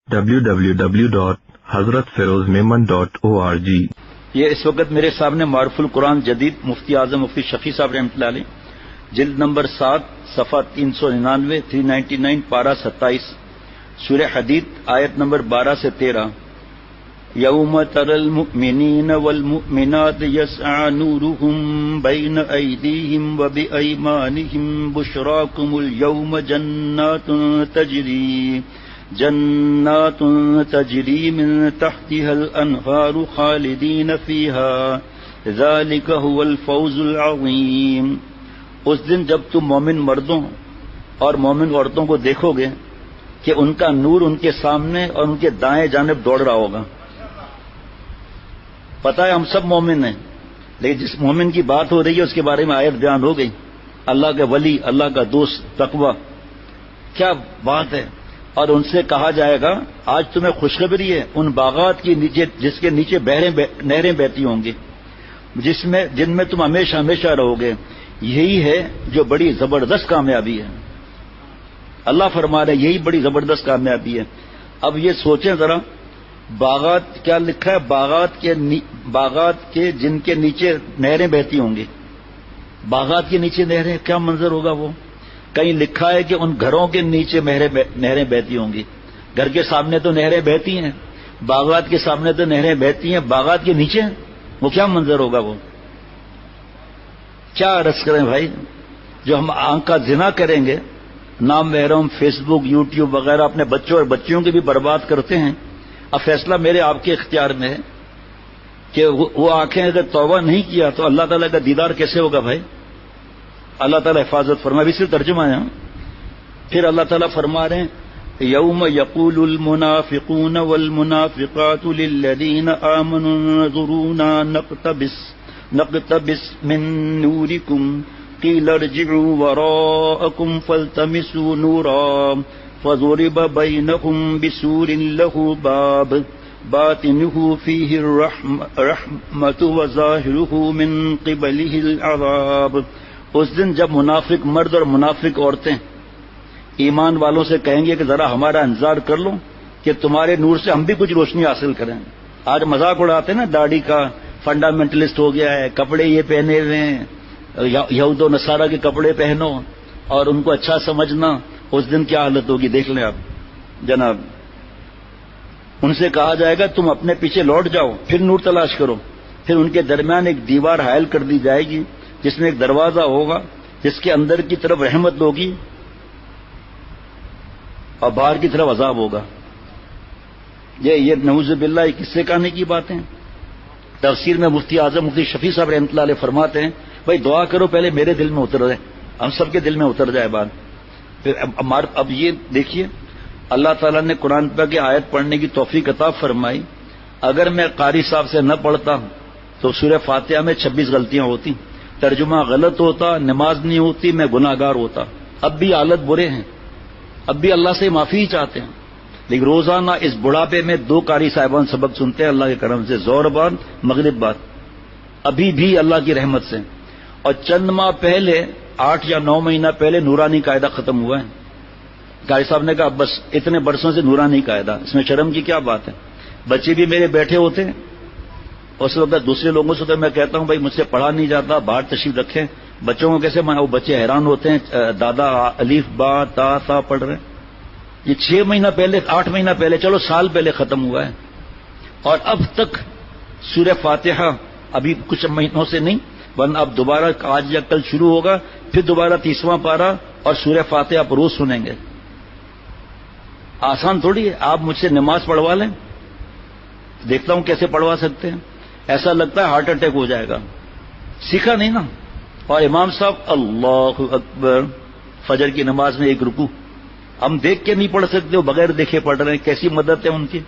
www.hazratfirozmemon.org یہ اس وقت میرے سامنے معروف القرآن جدید مفتی اعظم مفتی شفیع صاحب رحمۃ اللہ علیہ، جلد نمبر 7 صفحہ 399 399 پارہ 27 سورہ حدید آیت نمبر 12 سے 13۔ یوم تر المؤمنین والمؤمنات یسعى نورهم بین ایدیہم وبایمانہم بشراکم اليوم جنات تجری من تحتها الانہار خالدین فیہا ذالک هو الفوز العظیم۔ اس دن جب تم مومن مردوں اور مومن عورتوں کو دیکھو گے کہ ان کا نور ان کے سامنے اور ان کے دائیں جانب دوڑ رہا ہوگا۔ پتہ ہے ہم سب مومن ہیں، لیکن جس مومن کی بات ہو رہی ہے اس کے بارے میں آیت بیان ہو گئی، اللہ کا ولی، اللہ کا دوست، تقوی، کیا بات ہے۔ اور ان سے کہا جائے گا آج تمہیں خوشخبری ہے ان باغات کی نیچے جس کے نیچے نہریں بہتی ہوں گی، جن میں تم ہمیشہ ہمیشہ رہو گے۔ یہی ہے جو بڑی زبردست کامیابی ہے۔ اللہ فرما رہے یہی بڑی زبردست کامیابی ہے۔ اب یہ سوچیں ذرا، باغات کیا لکھا ہے؟ باغات کے جن کے نیچے نہریں بہتی ہوں گی۔ باغات کے نیچے نہریں، کیا منظر ہوگا وہ؟ کہیں لکھا ہے کہ ان گھروں کے نیچے نہریں بہتی ہوں گی۔ گھر کے سامنے تو نہریں بہتی ہیں، باغات کے سامنے تو نہریں بہتی ہیں، باغات کے نیچے وہ کیا منظر ہوگا؟ وہ کیا عرض کریں بھائی، جو ہم آنکھ کا زنا کریں گے، نام محرم، فیس بک، یوٹیوب وغیرہ اپنے بچوں اور بچیوں کے بھی برباد کرتے ہیں۔ اب فیصلہ میرے آپ کے اختیار میں ہے کہ وہ آنکھیں اگر توبہ نہیں کیا تو اللہ تعالیٰ کا دیدار کیسے ہوگا بھائی؟ اللہ تعالیٰ حفاظت فرمائے۔ بھی صرف ترجمہ ہے۔ پھر اللہ تعالیٰ فرما رہے ہیں یوم یقول المنافقون والمنافقات للذین آمنوا انظرونا نقتبس من نورکم قیل ارجعوا وراءکم فالتمسوا نورا فضرب بینہم بسور لہ باب باطنہ فیہ الرحمۃ وظاہرہ من قبلہ العذاب۔ اس دن جب منافق مرد اور منافق عورتیں ایمان والوں سے کہیں گے کہ ذرا ہمارا انتظار کر لو کہ تمہارے نور سے ہم بھی کچھ روشنی حاصل کریں۔ آج مذاق اڑاتے ہیں نا، داڑھی کا فنڈامنٹلسٹ ہو گیا ہے، کپڑے یہ پہنے ہوئے ہیں، یہود و نصارہ کے کپڑے پہنو اور ان کو اچھا سمجھنا۔ اس دن کیا حالت ہوگی دیکھ لیں آپ جناب۔ ان سے کہا جائے گا تم اپنے پیچھے لوٹ جاؤ، پھر نور تلاش کرو۔ پھر ان کے درمیان ایک دیوار حائل کر دی جائے گی جس میں ایک دروازہ ہوگا جس کے اندر کی طرف رحمت ہوگی اور باہر کی طرف عذاب ہوگا۔ یہ نعوذ باللہ یہ کس سے کہنے کی باتیں؟ تفسیر میں مفتی اعظم مفتی شفیع صاحب رحمۃ اللہ علیہ فرماتے ہیں بھائی دعا کرو پہلے میرے دل میں اتر جائے، ہم سب کے دل میں اتر جائے بات۔ پھر اب یہ دیکھیے اللہ تعالیٰ نے قرآن پاک کی آیت پڑھنے کی توفیق عطا فرمائی۔ اگر میں قاری صاحب سے نہ پڑھتا تو سورہ فاتحہ میں 26 غلطیاں ہوتی، ترجمہ غلط ہوتا، نماز نہیں ہوتی، میں گناہ گار ہوتا۔ اب بھی حالت برے ہیں، اب بھی اللہ سے معافی ہی چاہتے ہیں، لیکن روزانہ اس بڑھاپے میں 2 قاری صاحبان سبق سنتے ہیں اللہ کے کرم سے، ظہر بعد مغرب بعد، ابھی بھی اللہ کی رحمت سے۔ اور چند ماہ پہلے 8 یا 9 مہینہ پہلے نورانی قاعدہ ختم ہوا ہے۔ قاری صاحب نے کہا بس اتنے برسوں سے نورانی قاعدہ، اس میں شرم کی کیا بات ہے؟ بچے بھی میرے بیٹھے ہوتے ہیں، اس وقت دوسرے لوگوں سے تو میں کہتا ہوں بھائی مجھ سے پڑھا نہیں جاتا، باہر تشریف رکھیں، بچوں کو کیسے وہ بچے حیران ہوتے ہیں دادا الف با تا تا پڑھ رہے ہیں۔ یہ 6 مہینہ پہلے 8 مہینہ پہلے، چلو سال پہلے ختم ہوا ہے، اور اب تک سورہ فاتحہ ابھی کچھ مہینوں سے نہیں، ورنہ اب دوبارہ آج یا کل شروع ہوگا، پھر دوبارہ 30واں پارہ اور سورہ فاتحہ آپ روز سنیں گے۔ آسان تھوڑی ہے، آپ مجھ سے نماز پڑھوا لیں، دیکھتا ہوں کیسے پڑھوا سکتے ہیں، ایسا لگتا ہے ہارٹ اٹیک ہو جائے گا، سیکھا نہیں نا۔ اور امام صاحب اللہ اکبر، فجر کی نماز میں 1 رکوع، ہم دیکھ کے نہیں پڑھ سکتے، وہ بغیر دیکھے پڑھ رہے ہیں، کیسی مدد ہے ان کی۔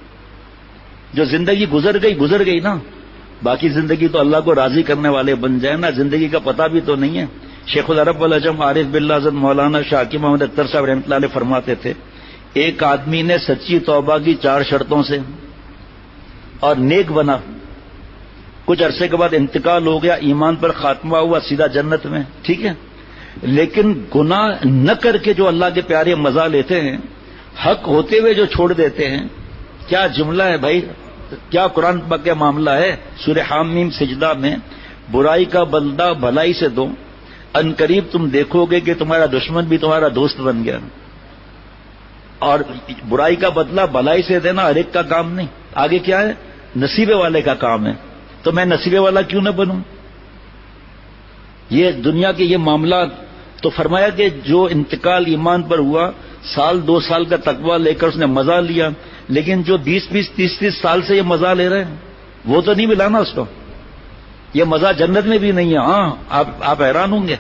جو زندگی گزر گئی نا، باقی زندگی تو اللہ کو راضی کرنے والے بن جائیں نا، زندگی کا پتہ بھی تو نہیں ہے۔ شیخ العرب والعجم عارف باللہ حضرت مولانا شاہ حکیم محمد اختر صاحب رحمۃ اللہ علیہ فرماتے تھے ایک آدمی نے سچی توبہ کی 4 شرطوں سے اور نیک بنا، کچھ عرصے کے بعد انتقال ہو گیا، ایمان پر خاتمہ ہوا، سیدھا جنت میں، ٹھیک ہے۔ لیکن گناہ نہ کر کے جو اللہ کے پیارے مزہ لیتے ہیں، حق ہوتے ہوئے جو چھوڑ دیتے ہیں، کیا جملہ ہے بھائی، کیا قرآن پاک کا معاملہ ہے؟ سورہ حامیم سجدہ میں برائی کا بدلہ بھلائی سے دو، ان قریب تم دیکھو گے کہ تمہارا دشمن بھی تمہارا دوست بن گیا. اور برائی کا بدلہ بھلائی سے دینا ہر ایک کا کام نہیں. آگے کیا ہے؟ نصیبے والے کا کام ہے. تو میں نصیبے والا کیوں نہ بنوں؟ یہ دنیا کے یہ معاملات. تو فرمایا کہ جو انتقال ایمان پر ہوا، سال 2 سال کا تقویٰ لے کر اس نے مزہ لیا، لیکن جو 20 30 سال سے یہ مزہ لے رہے ہیں وہ تو نہیں ملا نا اس کو. یہ مزہ جنت میں بھی نہیں ہے. ہاں آپ حیران ہوں گے،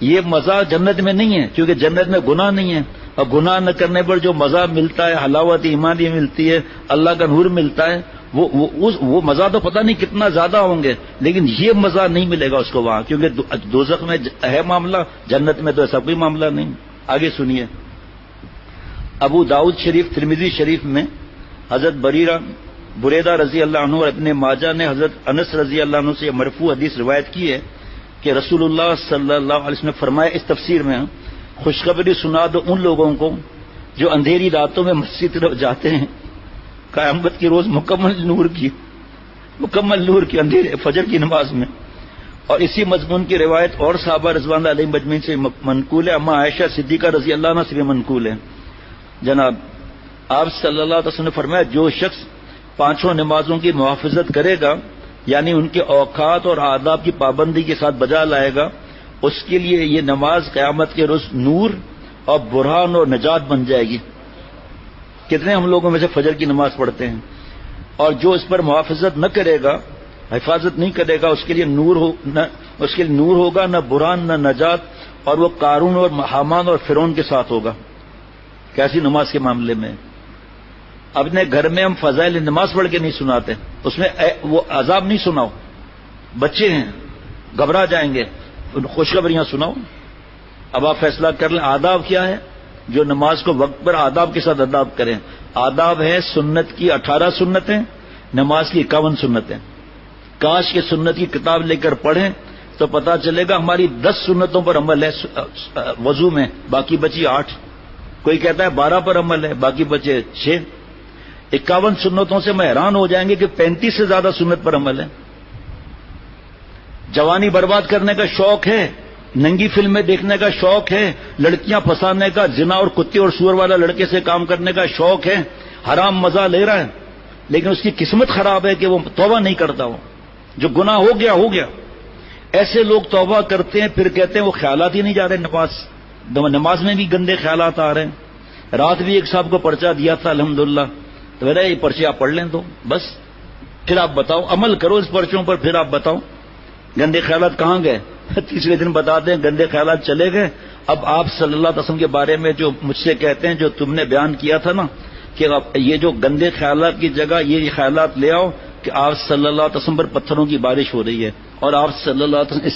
یہ مزہ جنت میں نہیں ہے، کیونکہ جنت میں گناہ نہیں ہے. اور گناہ نہ کرنے پر جو مزہ ملتا ہے، حلاوت ایمانی ملتی ہے، اللہ کا نور ملتا ہے، وہ مزہ تو پتہ نہیں کتنا زیادہ ہوں گے، لیکن یہ مزہ نہیں ملے گا اس کو وہاں، کیونکہ دوزخ میں ہے معاملہ، جنت میں تو ایسا کوئی معاملہ نہیں. آگے سنیے. ابو داؤد شریف، ترمذی شریف میں حضرت بریدہ رضی اللہ عنہ اور ابن ماجہ نے حضرت انس رضی اللہ عنہ سے یہ مرفوع حدیث روایت کی ہے کہ رسول اللہ صلی اللہ علیہ وسلم نے فرمایا اس تفسیر میں، خوشخبری سنا دو ان لوگوں کو جو اندھیری راتوں میں مسجد کی طرف جاتے ہیں قیامت کی روز مکمل نور کی اندھیرے فجر کی نماز میں. اور اسی مضمون کی روایت اور صحابہ رضوان اللہ علیہم مجمعین سے منقول ہے. اما عائشہ صدیقہ رضی اللہ عنہ سے بھی منقول ہے. جناب آپ صلی اللہ علیہ وسلم نے فرمایا جو شخص 5 نمازوں کی محافظت کرے گا، یعنی ان کے اوقات اور آداب کی پابندی کے ساتھ بجا لائے گا، اس کے لیے یہ نماز قیامت کے روز نور اور برہان اور نجات بن جائے گی. کتنے ہم لوگوں میں سے فجر کی نماز پڑھتے ہیں؟ اور جو اس پر محافظت نہ کرے گا، حفاظت نہیں کرے گا، اس کے لیے نور ہوگا نہ برہان نہ نجات، اور وہ قارون اور حامان اور فرعون کے ساتھ ہوگا. کیسی نماز کے معاملے میں اپنے گھر میں ہم فضائل نماز پڑھ کے نہیں سناتے، اس میں وہ عذاب نہیں سناؤ. بچے ہیں گھبرا جائیں گے، خوشخبریاں سناؤ. اب آپ فیصلہ کر لیں آداب کیا ہے. جو نماز کو وقت پر آداب کے ساتھ ادا کریں. آداب ہے سنت کی 18 سنتیں، نماز کی 51 سنتیں. کاش کے سنت کی کتاب لے کر پڑھیں تو پتا چلے گا ہماری 10 سنتوں پر عمل ہے وضو میں، باقی بچی 8. کوئی کہتا ہے 12 پر عمل ہے، باقی بچے 6. 51 سنتوں سے میں حیران ہو جائیں گے کہ 35 سے زیادہ سنت پر عمل ہے. جوانی برباد کرنے کا شوق ہے، ننگی فلمیں دیکھنے کا شوق ہے، لڑکیاں پھنسانے کا، زنا اور کتے اور سور والا لڑکے سے کام کرنے کا شوق ہے، حرام مزہ لے رہا ہے، لیکن اس کی قسمت خراب ہے کہ وہ توبہ نہیں کرتا. وہ جو گناہ ہو گیا. ایسے لوگ توبہ کرتے ہیں پھر کہتے ہیں وہ خیالات ہی نہیں جا رہے. نماز میں بھی گندے خیالات آ رہے ہیں. رات بھی ایک صاحب کو پرچہ دیا تھا الحمدللہ، تو میرا یہ پرچے آپ پڑھ لیں تو بس، پھر آپ بتاؤ، عمل کرو اس پرچوں پر، پھر آپ بتاؤ گندے خیالات کہاں گئے. تیسرے دن بتاتے ہیں گندے خیالات چلے گئے. اب آپ صلی اللہ علیہ وسلم کے بارے میں جو مجھ سے کہتے ہیں، جو تم نے بیان کیا تھا نا کہ یہ جو گندے خیالات کی جگہ یہ خیالات لے آؤ کہ آپ صلی اللہ علیہ وسلم پر پتھروں کی بارش ہو رہی ہے اور آپ صلی اللہ علیہ وسلم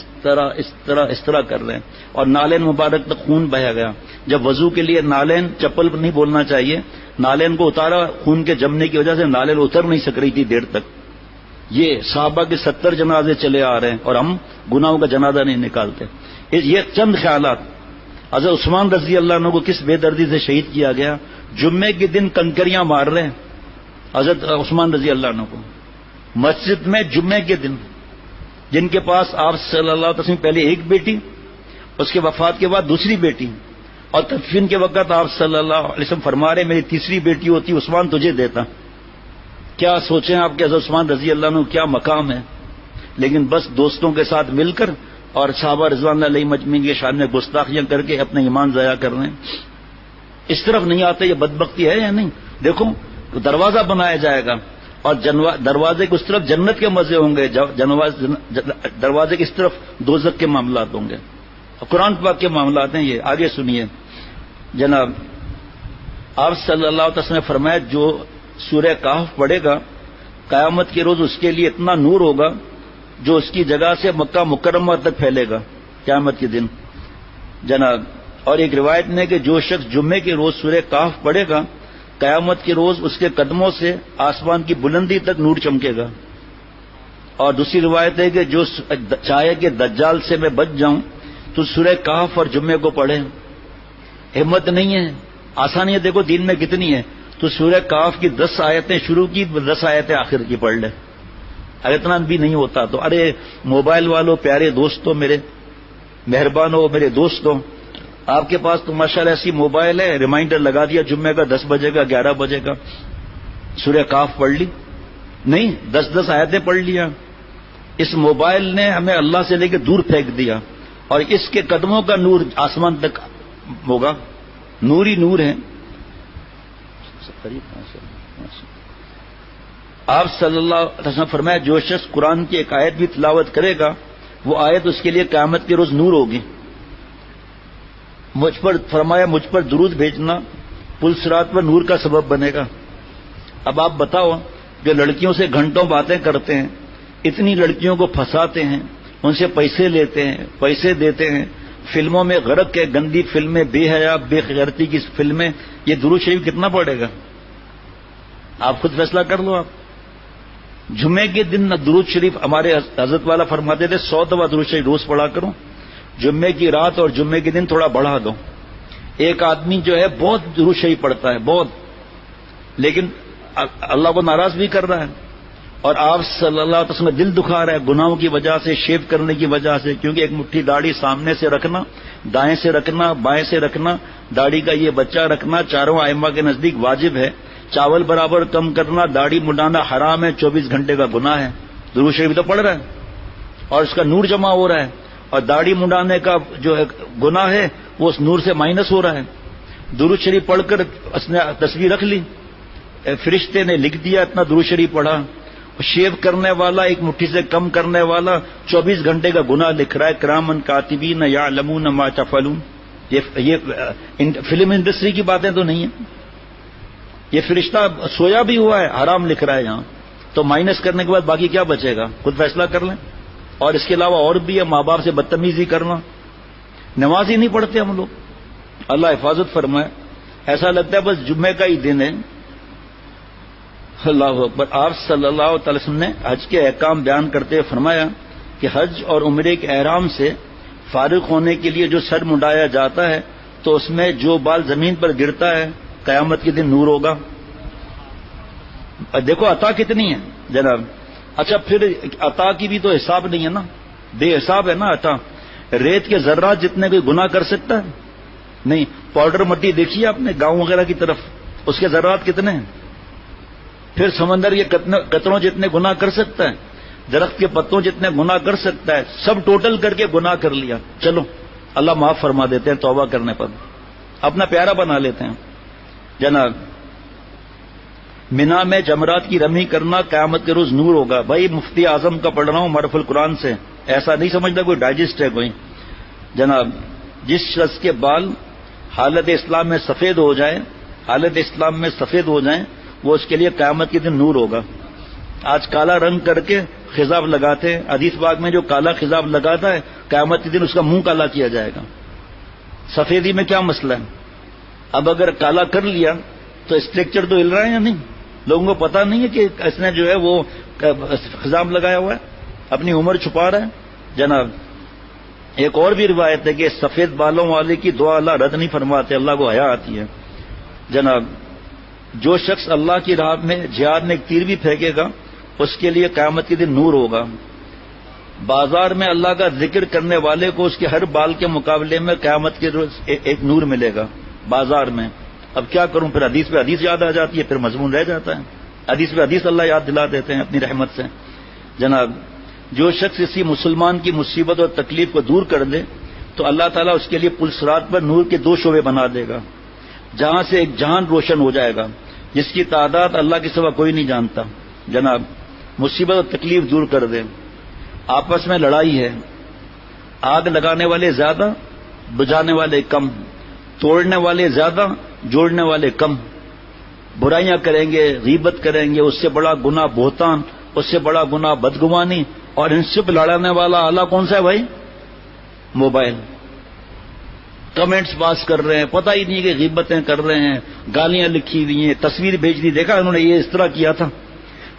اس طرح کر رہے ہیں اور نالین مبارک تک خون بہہ گیا. جب وضو کے لیے نالین چپل نہیں بولنا چاہیے، نالین کو اتارا، خون کے جمنے کی وجہ سے نالین اتر نہیں سک رہی تھی دیر تک. یہ صحابہ کے 70 جنازے چلے آ رہے ہیں اور ہم گناہوں کا جنازہ نہیں نکالتے. یہ چند خیالات. حضرت عثمان رضی اللہ عنہ کو کس بے دردی سے شہید کیا گیا؟ جمعے کے دن کنکریاں مار رہے ہیں حضرت عثمان رضی اللہ عنہ کو مسجد میں جمعے کے دن، جن کے پاس آپ صلی اللہ علیہ وسلم پہلے ایک بیٹی، اس کے وفات کے بعد دوسری بیٹی، اور تدفین کے وقت آپ صلی اللہ علیہ وسلم فرما رہے میری تیسری بیٹی ہوتی عثمان تجھے دیتا. کیا سوچیں آپ کہ حضرت عثمان رضی اللہ عنہ کیا مقام ہے. لیکن بس دوستوں کے ساتھ مل کر اور صحابہ رضوان اللہ علیہم مجمعین کے شان میں گستاخیاں کر کے اپنے ایمان ضائع کر رہے ہیں. اس طرف نہیں آتے. یہ بدبختی ہے یا نہیں؟ دیکھو دروازہ بنایا جائے گا اور دروازے کی اس طرف جنت کے مزے ہوں گے، دروازے کی اس طرف دوزخ کے معاملات ہوں گے. قرآن پاک کے معاملات ہیں یہ. آگے سنیے جناب. آپ صلی اللہ علیہ وسلم نے فرمایا جو سورہ کہف پڑھے گا قیامت کے روز اس کے لیے اتنا نور ہوگا جو اس کی جگہ سے مکہ مکرمہ تک پھیلے گا قیامت کے دن جناب. اور ایک روایت میں کہ جو شخص جمعے کے روز سورہ کہف پڑھے گا قیامت کے روز اس کے قدموں سے آسمان کی بلندی تک نور چمکے گا. اور دوسری روایت ہے کہ جو چاہے کہ دجال سے میں بچ جاؤں تو سورہ کہف اور جمعے کو پڑھے. ہمت نہیں ہے، آسانیاں دیکھو دین میں کتنی ہے. تو سورہ کاف کی 10 آیتیں شروع کی، 10 آیتیں آخر کی پڑھ لے. اگر اتنا بھی نہیں ہوتا تو ارے موبائل والوں، پیارے دوستوں، میرے مہربانوں، میرے دوستوں، آپ کے پاس تو ماشاءاللہ ایسی موبائل ہے، ریمائنڈر لگا دیا جمعے کا 10 بجے کا، 11 بجے کا، سورہ کاف پڑھ لی. نہیں، 10 آیتیں پڑھ لیا. اس موبائل نے ہمیں اللہ سے لے کے دور پھینک دیا، اور اس کے قدموں کا نور آسمان تک ہوگا. نور ہی نور ہے. آپ صلی اللہ علیہ وسلم فرمایا جو شخص قرآن کی ایک آیت بھی تلاوت کرے گا وہ آیت اس کے لیے قیامت کے روز نور ہوگی. مجھ پر فرمایا مجھ پر درود بھیجنا پل صراط پر نور کا سبب بنے گا. اب آپ بتاؤ، جو لڑکیوں سے گھنٹوں باتیں کرتے ہیں، اتنی لڑکیوں کو پھنساتے ہیں، ان سے پیسے لیتے ہیں، پیسے دیتے ہیں، فلموں میں غرق کے، گندی فلمیں، بے حیا بے غیرتی کی فلمیں، یہ درود شریف کتنا پڑے گا؟ آپ خود فیصلہ کر لو. آپ جمعے کے دن درود شریف، ہمارے حضرت والا فرماتے تھے 100 دفعہ درود شریف روز پڑھا کرو. جمعے کی رات اور جمعے کے دن تھوڑا بڑھا دو. ایک آدمی جو ہے بہت درود شریف پڑھتا ہے، بہت، لیکن اللہ کو ناراض بھی کر رہا ہے، اور آپ صلی اللہ علیہ وسلم دل دکھا رہا ہے گناہوں کی وجہ سے، شیو کرنے کی وجہ سے. کیونکہ ایک مٹھی داڑھی سامنے سے رکھنا، دائیں سے رکھنا، بائیں سے رکھنا، داڑھی کا یہ بچہ رکھنا چاروں ائمہ کے نزدیک واجب ہے. چاول برابر کم کرنا، داڑھی مڈانا حرام ہے، 24 گھنٹے کا گناہ ہے. درود شریف تو پڑھ رہا ہے اور اس کا نور جمع ہو رہا ہے، اور داڑھی مڈانے کا جو ہے گناہ ہے وہ اس نور سے مائنس ہو رہا ہے. درود شریف پڑھ کر اس نے تصویر رکھ لی، فرشتے نے لکھ دیا اتنا درود شریف پڑھا. شیو کرنے والا، ایک مٹھی سے کم کرنے والا 24 گھنٹے کا گناہ لکھ رہا ہے. کرامن کاتبین یعلمون ما تفعلون. یہ فلم انڈسٹری کی باتیں تو نہیں ہیں. یہ فرشتہ سویا بھی ہوا ہے، حرام لکھ رہا ہے یہاں. تو مائنس کرنے کے بعد باقی کیا بچے گا؟ خود فیصلہ کر لیں. اور اس کے علاوہ اور بھی ہے، ماں باپ سے بدتمیزی کرنا. نماز ہی نہیں پڑھتے ہم لوگ، اللہ حفاظت فرمائے. ایسا لگتا ہے بس جمعے کا ہی دن ہے. اللہ اکبر. آپ صلی اللہ علیہ وسلم نے حج کے احکام بیان کرتے ہوئے فرمایا کہ حج اور عمرے کے احرام سے فارغ ہونے کے لیے جو سر منڈایا جاتا ہے تو اس میں جو بال زمین پر گرتا ہے قیامت کے دن نور ہوگا. دیکھو عطا کتنی ہے جناب. اچھا پھر عطا کی بھی تو حساب نہیں ہے نا، بے حساب ہے نا عطا. ریت کے ذرات جتنے کوئی گناہ کر سکتا ہے؟ نہیں. پاؤڈر مٹی دیکھیے آپ نے گاؤں وغیرہ کی طرف، اس کے ذرات کتنے ہیں؟ پھر سمندر کے قطروں جتنے گناہ کر سکتا ہے، درخت کے پتوں جتنے گناہ کر سکتا ہے، سب ٹوٹل کر کے گناہ کر لیا. چلو اللہ معاف فرما دیتے ہیں توبہ کرنے پر، اپنا پیارا بنا لیتے ہیں. جناب مینا میں جمرات کی رمی کرنا قیامت کے روز نور ہوگا. بھائی مفتی اعظم کا پڑھ رہا ہوں معرف القرآن سے، ایسا نہیں سمجھتا کوئی ڈائجسٹ ہے کوئی. جناب جس شخص کے بال حالت اسلام میں سفید ہو جائیں، حالت اسلام میں سفید ہو جائیں، وہ اس کے لیے قیامت کے دن نور ہوگا. آج کالا رنگ کر کے خضاب لگاتے ہیں. حدیث پاک میں جو کالا خضاب لگاتا ہے قیامت کے دن اس کا منہ کالا کیا جائے گا. سفیدی میں کیا مسئلہ ہے؟ اب اگر کالا کر لیا تو اسٹرکچر تو ہل رہا ہے یا نہیں؟ لوگوں کو پتا نہیں ہے کہ اس نے جو ہے وہ خضاب لگایا ہوا ہے، اپنی عمر چھپا رہا ہے. جناب ایک اور بھی روایت ہے کہ سفید بالوں والے کی دعا اللہ رد نہیں فرماتے، اللہ کو حیا آتی ہے. جناب جو شخص اللہ کی راہ میں جہاد میں ایک تیر بھی پھینکے گا اس کے لیے قیامت کے دن نور ہوگا. بازار میں اللہ کا ذکر کرنے والے کو اس کے ہر بال کے مقابلے میں قیامت کے روز ایک نور ملے گا بازار میں. اب کیا کروں، پھر حدیث پہ حدیث یاد آ جاتی ہے، پھر مضمون رہ جاتا ہے. حدیث پہ حدیث اللہ یاد دلا دیتے ہیں اپنی رحمت سے. جناب جو شخص کسی مسلمان کی مصیبت اور تکلیف کو دور کر دے تو اللہ تعالیٰ اس کے لیے پل صراط پر نور کے 2 شعبے بنا دے گا، جہاں سے ایک جہان روشن ہو جائے گا جس کی تعداد اللہ کے سوا کوئی نہیں جانتا. جناب مصیبت اور تکلیف دور کر دے. آپس میں لڑائی ہے، آگ لگانے والے زیادہ، بجھانے والے کم، توڑنے والے زیادہ، جوڑنے والے کم. برائیاں کریں گے، غیبت کریں گے، اس سے بڑا گناہ بہتان، اس سے بڑا گناہ بدگمانی. اور ان سے لڑانے والا آلہ کون سا ہے بھائی؟ موبائل. کمنٹس پاس کر رہے ہیں، پتہ ہی نہیں کہ غیبتیں کر رہے ہیں، گالیاں لکھی ہوئی ہیں، تصویر بھیج دی، دیکھا انہوں نے یہ اس طرح کیا تھا.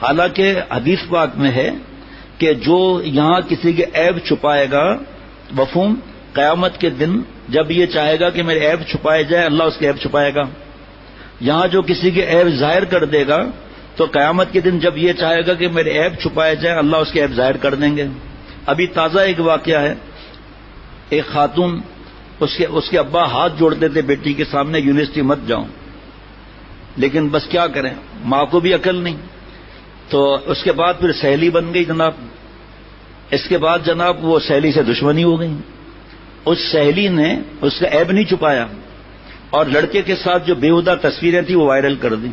حالانکہ حدیث پاک میں ہے کہ جو یہاں کسی کے عیب چھپائے گا، مفہوم، قیامت کے دن جب یہ چاہے گا کہ میرے عیب چھپائے جائے، اللہ اس کے عیب چھپائے گا. یہاں جو کسی کے عیب ظاہر کر دے گا تو قیامت کے دن جب یہ چاہے گا کہ میرے عیب چھپائے جائیں، اللہ اس کے عیب ظاہر کر دیں گے۔ ابھی تازہ ایک واقعہ ہے، ایک خاتون، اس کے ابا ہاتھ جوڑتے تھے بیٹی کے سامنے، یونیورسٹی مت جاؤں، لیکن بس کیا کریں، ماں کو بھی عقل نہیں، تو اس کے بعد پھر سہیلی بن گئی جناب۔ اس کے بعد جناب وہ سہیلی سے دشمنی ہو گئی، اس سہیلی نے اس کا عیب نہیں چھپایا اور لڑکے کے ساتھ جو بےہودہ تصویریں تھیں وہ وائرل کر دی۔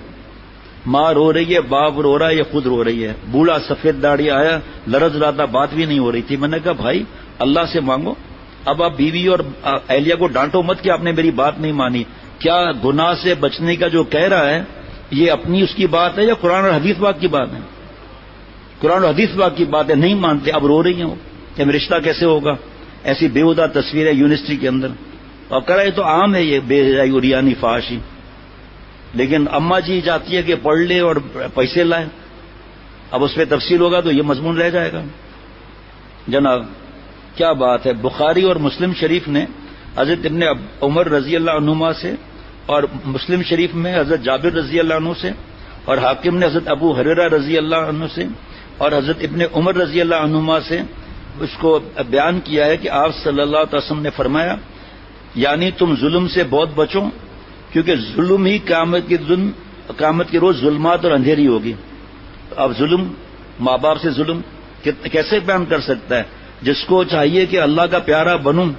ماں رو رہی ہے، باپ رو رہا ہے، یہ خود رو رہی ہے، بوڑھا سفید داڑھی آیا، لرز رہا تھا، بات بھی نہیں ہو رہی تھی۔ میں نے کہا بھائی اللہ سے مانگو، اب آپ بیوی اور اہلیہ کو ڈانٹو مت کہ آپ نے میری بات نہیں مانی۔ کیا گناہ سے بچنے کا جو کہہ رہا ہے یہ اپنی اس کی بات ہے یا قرآن اور حدیث پاک کی بات ہے؟ قرآن اور حدیث پاک کی بات ہے، نہیں مانتے، اب رو رہی ہیں کہ رشتہ کیسے ہوگا؟ ایسی بےہودہ تصویریں یونیورسٹی کے اندر، اور کہہ رہے تو عام ہے یہ بے حیائی اور یعنی فحاشی، لیکن اماں جی چاہتی ہے کہ پڑھ لے اور پیسے لائے۔ اب اس پہ تفصیل ہوگا تو یہ مضمون رہ جائے گا جناب۔ کیا بات ہے، بخاری اور مسلم شریف نے حضرت ابن عمر رضی اللہ عنہما سے، اور مسلم شریف میں حضرت جابر رضی اللہ عنہ سے، اور حاکم نے حضرت ابو ہریرہ رضی اللہ عنہ سے اور حضرت ابن عمر رضی اللہ عنہما سے اس کو بیان کیا ہے کہ آپ صلی اللہ علیہ وسلم نے فرمایا، یعنی تم ظلم سے بہت بچو، کیونکہ ظلم ہی قیامت کے روز ظلمات اور اندھیری ہوگی۔ اب ظلم، ماں باپ سے ظلم کیسے بیان کر سکتا ہے؟ جس کو چاہیے کہ اللہ کا پیارا بنوں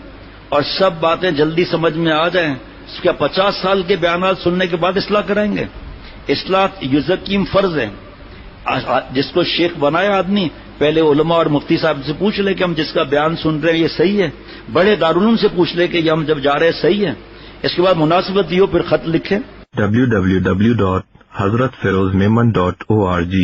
اور سب باتیں جلدی سمجھ میں آ جائیں، اس کا 50 سال کے بیانات سننے کے بعد اصلاح کرائیں گے؟ اصلاح یزکیم فرض ہے۔ جس کو شیخ بنایا آدمی پہلے علماء اور مفتی صاحب سے پوچھ لے کہ ہم جس کا بیان سن رہے ہیں یہ صحیح ہے، بڑے دارالعلوم سے پوچھ لے کہ یہ ہم جب جا رہے ہیں صحیح ہے، اس کے بعد مناسبت دیو، پھر خط لکھیں۔ www.hazratfirozmemon.org